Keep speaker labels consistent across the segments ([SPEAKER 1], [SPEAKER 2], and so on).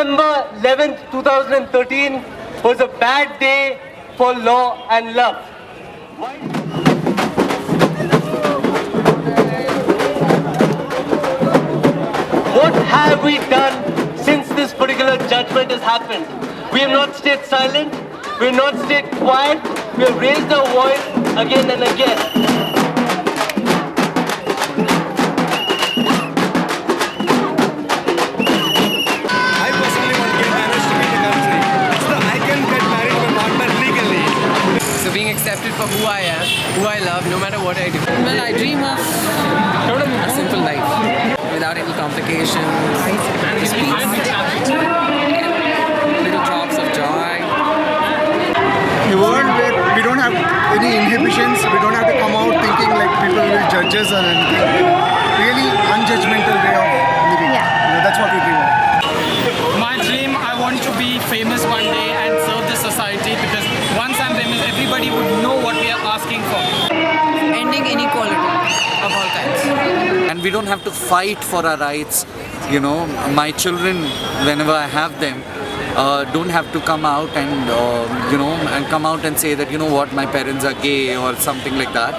[SPEAKER 1] December 11th, 2013 was a bad day for law and love. What have we done since this particular judgment has happened? We have not stayed silent, we have not stayed quiet, we have raised our voice again and again.
[SPEAKER 2] Being accepted for who I am, who I love, no matter what I do. Well, I dream of a simple life without any complications, just peace, little drops of joy.
[SPEAKER 3] A world where we don't have any inhibitions, we don't have to come out thinking like people will judge us or anything. Really unjudgmental way of living. That's what we dream of.
[SPEAKER 4] My dream, I want to be famous one day and serve the society, because once I'm famous, everybody would know what we are asking for.
[SPEAKER 2] Ending inequality of all kinds.
[SPEAKER 5] And we don't have to fight for our rights. You know, my children, whenever I have them, don't have to come out and and come out and say that, you know what, my parents are gay or something like that.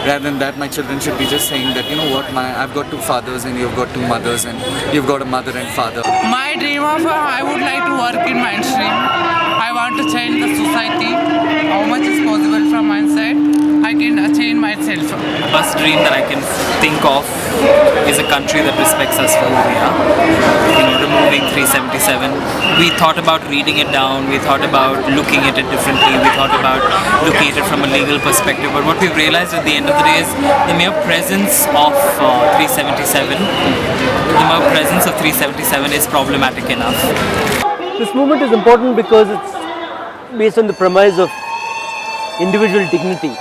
[SPEAKER 5] Rather than that, my children should be just saying that, you know what, I've got two fathers and you've got two mothers and you've got a mother and father.
[SPEAKER 6] My dream of I would like to work in mainstream. I want to change the society. How much is possible from my side, I can change myself.
[SPEAKER 7] First dream that I can think of is a country that respects us for who we are. You know, removing 377. We thought about reading it down, we thought about looking at it differently, we thought about looking at it from a legal perspective, but what we've realized at the end of the day is the mere presence of 377, the mere presence of 377 is problematic enough.
[SPEAKER 1] This movement is important because it's based on the premise of individual dignity.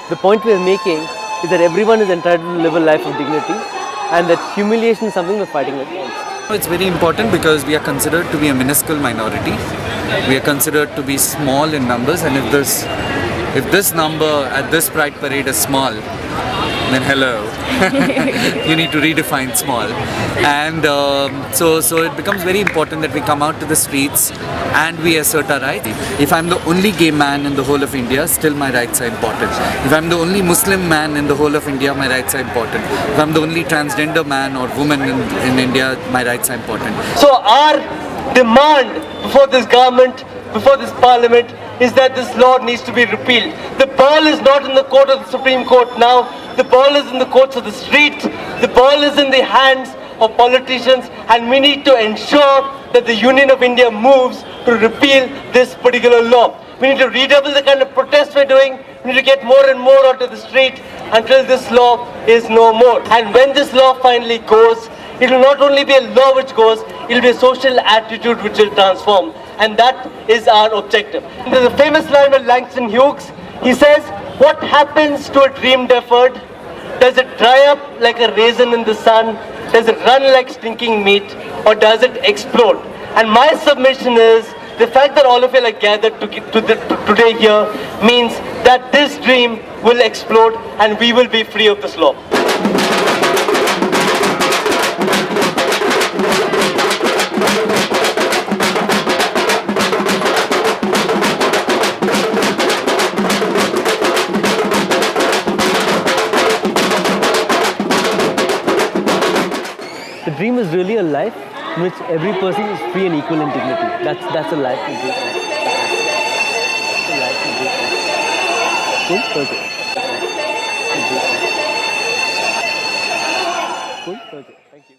[SPEAKER 1] The point we are making is that everyone is entitled to live a life of dignity, and that humiliation is something we're fighting against.
[SPEAKER 5] It's very important because we are considered to be a minuscule minority. We are considered to be small in numbers, and if this number at this Pride Parade is small, then hello, you need to redefine small. And so it becomes very important that we come out to the streets and we assert our rights. If I'm the only gay man in the whole of India, still my rights are important. If I'm the only Muslim man in the whole of India, my rights are important. If I'm the only transgender man or woman in India, my rights are important.
[SPEAKER 1] So our demand before this government, before this parliament, is that this law needs to be repealed. The ball is not in the court of the Supreme Court now. The ball is in the courts of the street. The ball is in the hands of politicians, and we need to ensure that the Union of India moves to repeal this particular law. We need to redouble the kind of protest we're doing. We need to get more and more onto the street until this law is no more. And when this law finally goes, it will not only be a law which goes, it will be a social attitude which will transform. And that is our objective. There's a famous line by Langston Hughes. He says, what happens to a dream deferred? Does it dry up like a raisin in the sun? Does it run like stinking meat? Or does it explode? And my submission is, the fact that all of you are gathered today here means that this dream will explode and we will be free of this law. The dream is really a life in which every person is free and equal in dignity. That's a life to dream. It's a life to dream. Cool? Okay. Cool? Okay. Thank you.